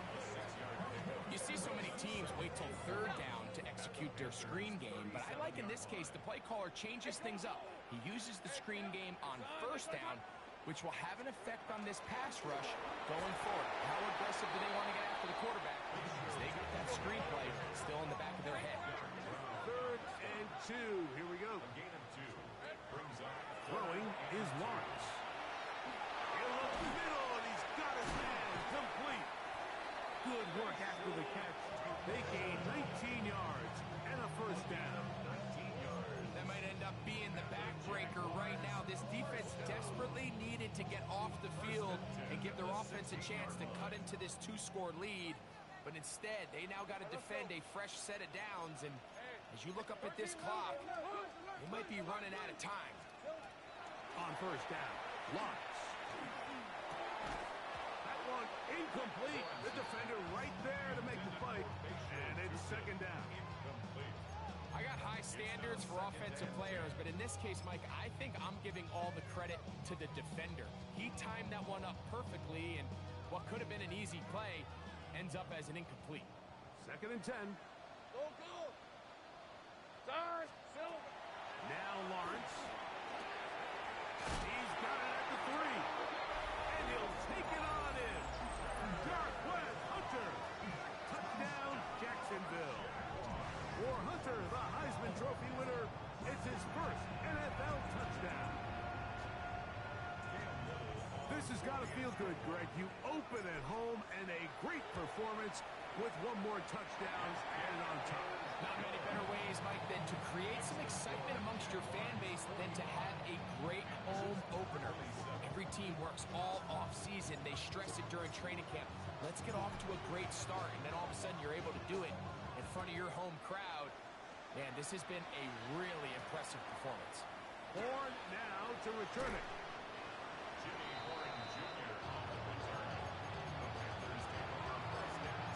You see so many teams wait till 3rd down to execute their screen game, but I like in this case the play caller changes things up. He uses the screen game on 1st down, which will have an effect on this pass rush going forward. How aggressive do they want to get after the quarterback? Because they got that screen play still in the back of their head. 3rd and 2. Here we go. A gain of 2. Brings up Throwing is Lawrence. He'll look middle, and he's got his man complete. Good work after the catch. They gain 19 yards and a 1st down. 19 yards. That might end up being the backbreaker right now. This defense desperately needed to get off the field and give their offense a chance to cut into this 2-score lead. But instead, they now got to defend a fresh set of downs. And as you look up at this clock, they might be running out of time. On 1st down, Lawrence. That one incomplete. The defender right there to make the fight. And it's 2nd down. Incomplete. I got high standards for offensive players, but in this case, Mike, I think I'm giving all the credit to the defender. He timed that one up perfectly, and what could have been an easy play ends up as an incomplete. 2nd and 10. Go, go. Stars, Silver. Now Lawrence. He's got it at the 3. And he'll take it on in. Jarquez Hunter. Touchdown, Jacksonville. For Hunter, the Heisman Trophy winner, it's his 1st NFL touchdown. This has got to feel good, Greg. You open at home and a great performance with one more touchdown added on top. Not many better ways, Mike, than to create some excitement amongst your fan base than to have a great home opener. Every team works all off-season. They stress it during training camp. Let's get off to a great start, and then all of a sudden you're able to do it in front of your home crowd. Man, this has been a really impressive performance. Horn now to return it. Jimmy Horn Jr. on the return. The Panthers take over 1st and 10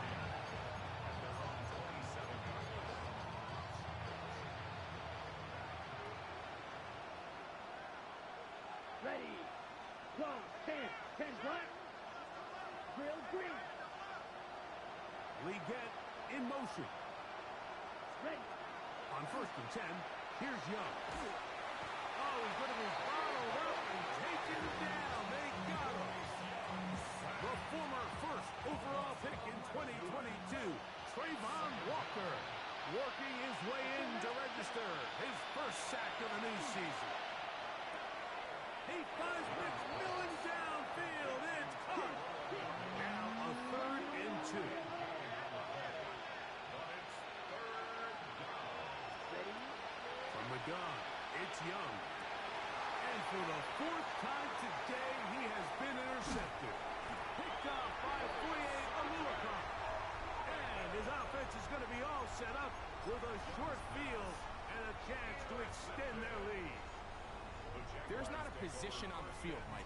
at their own 27-yard line. Ready. Go. 10 black. Drill green. Leggett in motion. Ready. On 1st and 10, Here's Young. Oh, he's going to be bottled up and taken down. They got him. The former first overall pick in 2022, Trayvon Walker, working his way in to register his first sack of the new season. He finds McMillan downfield. It's caught. Now a 3rd and 2. From the gun, it's Young. And for the 4th time today, he has been intercepted. Picked off by Foye Oluokun. And his offense is going to be all set up with a short field and a chance to extend their lead. There's not a position on the field, Mike,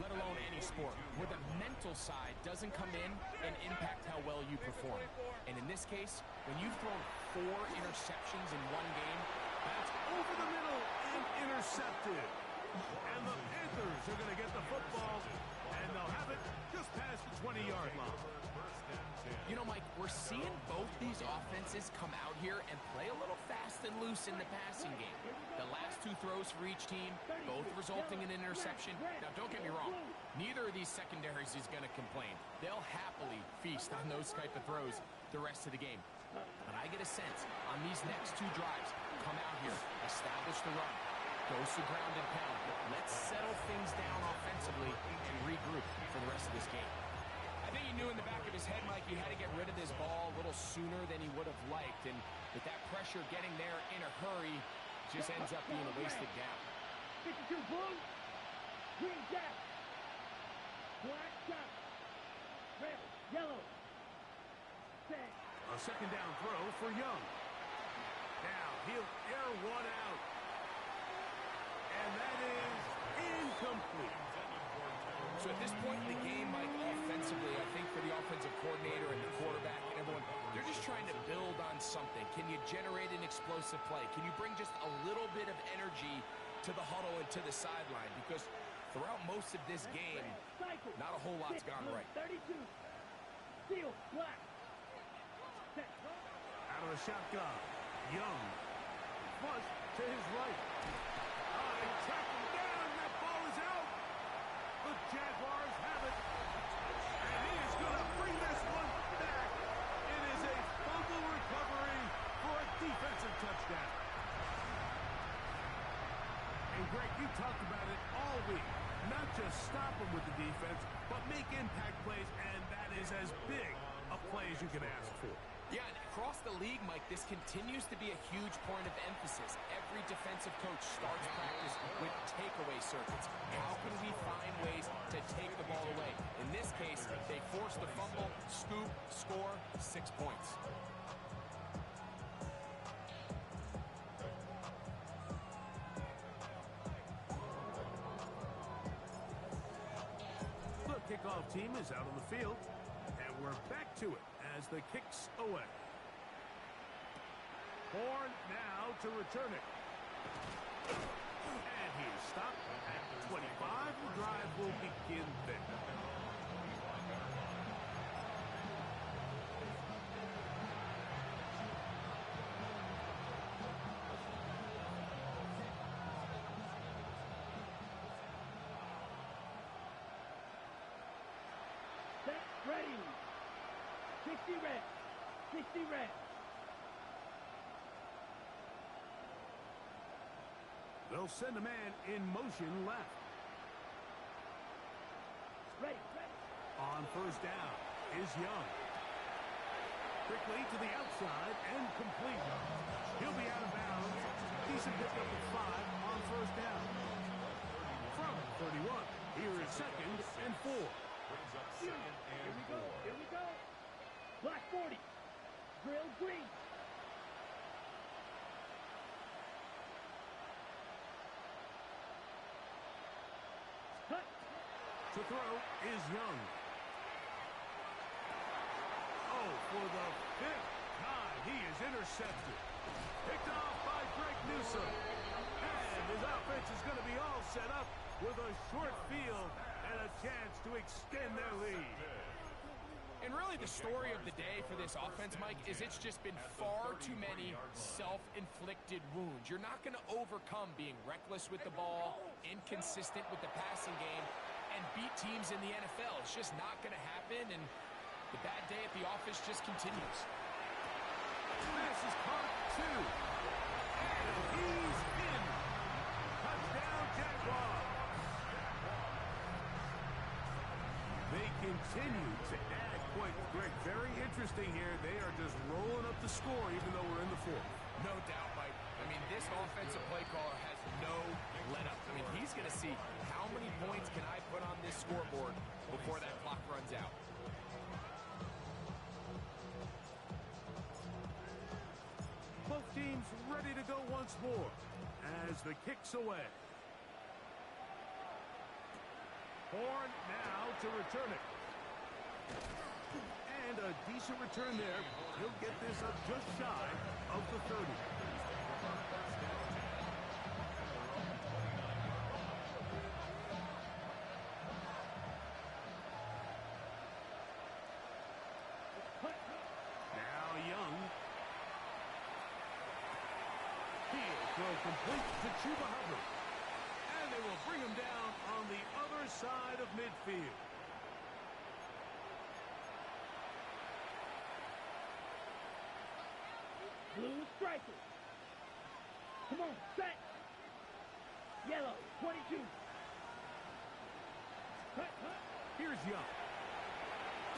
let alone any sport, where the mental side doesn't come in and impact how well you perform. And in this case, when you've thrown 4 interceptions in one game, that's over the middle and intercepted. And the Panthers are going to get the football, and they'll have it just past the 20-yard line. You know, Mike, we're seeing both these offenses come out here and play a little fast and loose in the passing game. The last 2 throws for each team, both resulting in an interception. Now, don't get me wrong. Neither of these secondaries is going to complain. They'll happily feast on those type of throws the rest of the game. But I get a sense on these next 2 drives, come out here, establish the run, goes to ground and pound. Let's settle things down offensively and regroup for the rest of this game. I think he knew in the back of his head, Mike, he had to get rid of this ball a little sooner than he would have liked. And with that pressure getting there in a hurry, just ends up being a wasted down. 52 blue, green jack, black shot, red, yellow, set. A 2nd down throw for Young. Now he'll air one out. And that is incomplete. So at this point in the game, Mike, offensively, I think for the offensive coordinator and the quarterback and everyone, they're just trying to build on something. Can you generate an explosive play? Can you bring just a little bit of energy to the huddle and to the sideline? Because throughout most of this game, not a whole lot's gone right. 32, steel, black, set. Out of the shotgun, Young. Flush to his right. They track him down. That ball is out. The Jaguars have it. And he is going to bring this one back. It is a fumble recovery for a defensive touchdown. And Greg, you talked about it all week. Not just stop him with the defense, but make impact plays, and that is as big a play as you can ask for. Yeah, and across the league, Mike, this continues to be a huge point of emphasis. Every defensive coach starts practice with takeaway circuits. How can we find ways to take the ball away? In this case, they force the fumble, scoop, score, 6 points. The kickoff team is out on the field, and we're back to it as the kicks away. Horn now to return it. And he is stopped at 25. The drive will begin there. Set, ready. 60 red. 60 red. They'll send a man in motion left. Ready, ready. On 1st down is Young. Quickly to the outside and complete. He'll be out of bounds. Decent pickup of 5 on 1st down. From 31, here is 2nd and 4. Here we go, here we go. Black 40. Drill green. Cut. To throw is Young. Oh, for the 5th time, he is intercepted. Picked off by Greg Newsome. And his offense is going to be all set up with a short field and a chance to extend their lead. And And really the story of the day for this offense, Mike, is it's just been far too many self-inflicted wounds. You're not going to overcome being reckless with the ball, inconsistent with the passing game, and beat teams in the NFL. It's just not going to happen, and the bad day at the office just continues. This is caught 2. And he's in. Touchdown, Jaguars. They continue to add points. Greg, very interesting here. They are just rolling up the score even though we're in the 4th. No doubt, Mike. I mean, this offensive play caller has no let-up. I mean, he's going to see how many points can I put on this scoreboard before that clock runs out. Both teams ready to go once more as the kick's away. Horn now to return it. And a decent return there. He'll get this up just shy of the 30. Now Young. He'll throw complete to Chuba Hubbard. And they will bring him down on the other side of midfield. Blue striker. Come on, set. Yellow, 22. Cut. Here's Young.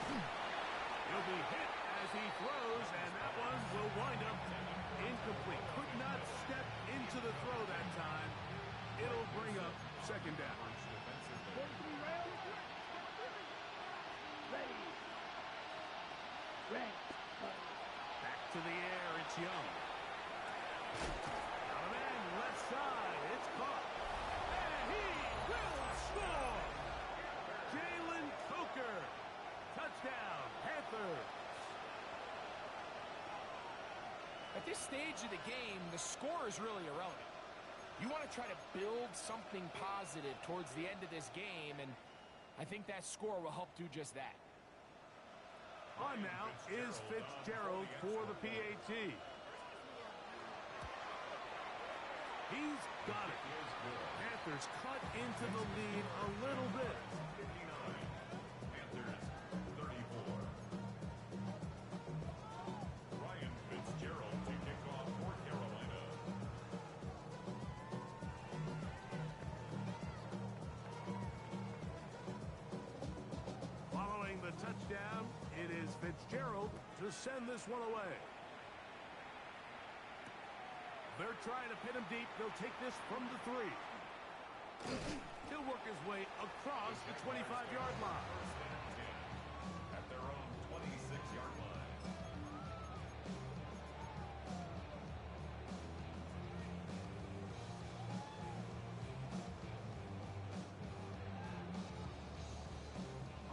He'll be hit as he throws, and that one will wind up incomplete. Could not step into the throw that time. It'll bring up second down. 43 rounds. Ready. Red. Back to the air, it's Young. Out of end, left side, it's caught. And he will score! Jalen Coker. Touchdown, Panthers. At this stage of the game, the score is really irrelevant. You want to try to build something positive towards the end of this game, and I think that score will help do just that. On now is Fitzgerald for the PAT. He's got it. Panthers cut into the lead a little bit. 59. Panthers 34. Ryan Fitzgerald to kick off for Carolina. Following the touchdown, it is Fitzgerald to send this one away. They're trying to pin him deep. They'll take this from the 3. He'll work his way across the 25-yard line. At their own 26-yard line.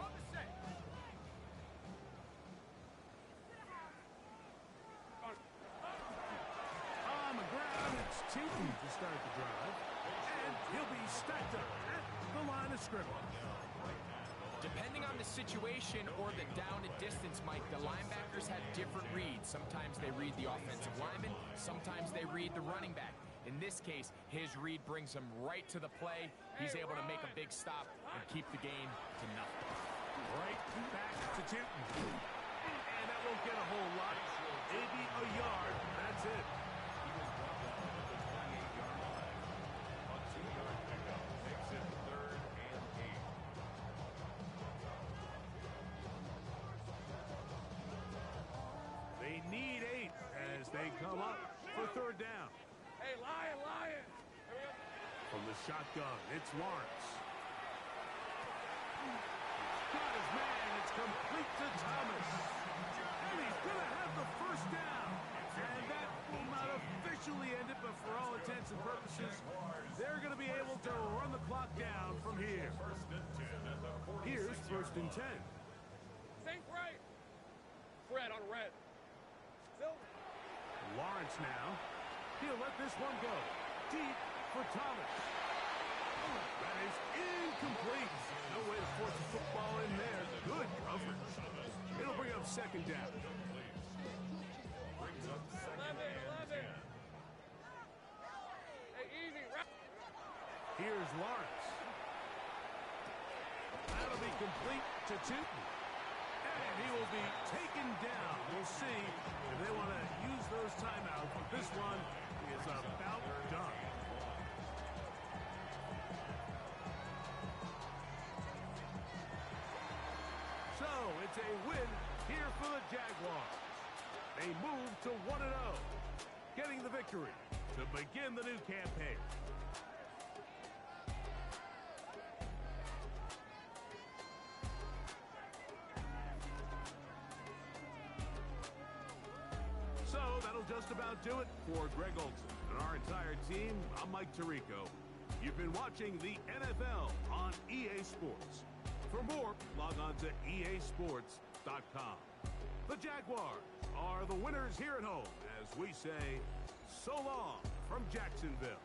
On the set. On the ground, it's Tilton to start the drive. And he'll be stacked up at the line of scrimmage. Depending on the situation or the down and distance, Mike, the linebackers have different reads. Sometimes they read the offensive lineman. Sometimes they read the running back. In this case, his read brings him right to the play. He's able to make a big stop and keep the game to nothing. Right back to Tilton. And that won't get a whole lot. Maybe a yard. That's it. He was brought down at the 28-yard line. A 2-yard pickup makes it 3rd and 8. They need 8 as they come up for 3rd down. Hey, Lion! From the shotgun, it's Lawrence. Got his man. It's complete to Thomas. And he's going to have the 1st down. And that will not officially end it, but for all intents and purposes, they're going to be able to run the clock down from here. 1st and 10 at the 46. Here's 1st and 10. Think right! Fred on red. Silver. Lawrence now. He'll let this one go. Deep for Thomas. That is incomplete. No way to force the football in there. Good coverage. It'll bring up second down. Brings up second 11. and 10. Hey, easy. Here's Lawrence. That'll be complete to Tootin. And he will be taken down. We'll see if they want to use those timeouts. This one is about done. So it's a win here for the Jaguars. They move to 1-0, getting the victory to begin the new campaign. So that'll just about do it for Greg Olson and our entire team. I'm Mike Tirico. You've been watching the NFL on EA Sports. For more, log on to easports.com. The Jaguars are the winners here at home as we say so long from Jacksonville.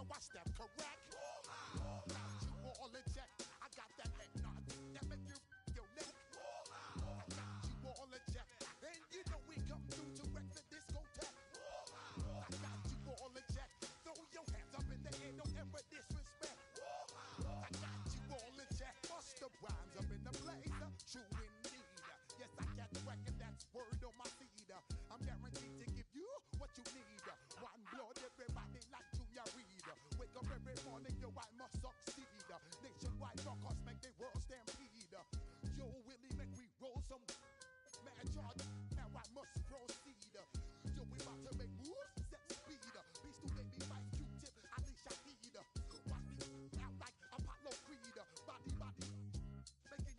I step correct. Got you all in check. I got that head nod that make you your neck. I got you all in check. And you know we come through to wreck the discotheque. I got you all in check. Throw your hands up in the air, don't ever disrespect. I got you all in check. Bust the rhymes up in the place. True indeed. Yes, I got wreck and that's word on my feed. I'm guaranteed to give you what you need. One blood, everybody like Junior Reed. Wake up every morning, yo, I must succeed. Nationwide rockers make the world stampede. Yo, Willie, make we roll some mad charge. Now I must proceed. Yo, we about to make moves, set speed. Beast to baby, Vice Q-tip, Alicia Heed. Watch me out like Apollo Creed. Body,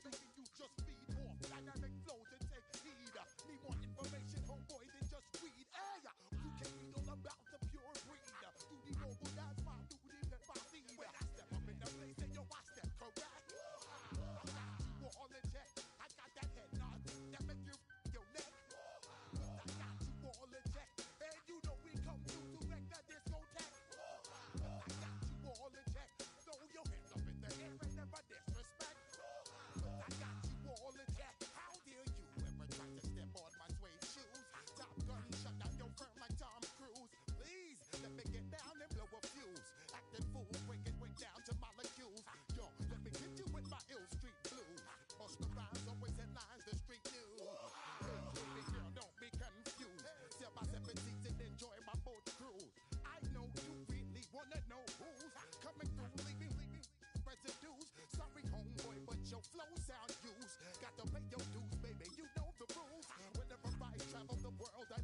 making you just feed off. Dynamic flows and take heed. Need more information, homeboy, than just read. Hey, you can read all about the pure breed. Do the mobile dance, my duty, pepper seed. When I step up in the place, say yo, I step correct. I got you all in check. I got that head nod that make you your neck. I got you all in check. And you know we come through to wreck the discotheque. I got you all in check. Throw your hands up in the air and never disrespect. I got you all in check. How dare you ever try to step on my suede shoes? Top Gun shut down your firm like Tom Cruise. Please let me get down and blow a fuse. Acting fool, breaking way down to molecules. Yo, let me hit you with my ill street blues. Bust the rhymes, always headlines, the street news. Hey, baby girl, don't be confused. Sell my 17s and enjoy my boat cruise. I know you really wanna know who's coming through, leaving residues. Sorry, homeboy, but your flow sound used. Got to pay your dues, baby. You know the rules. Whenever I travel the world, I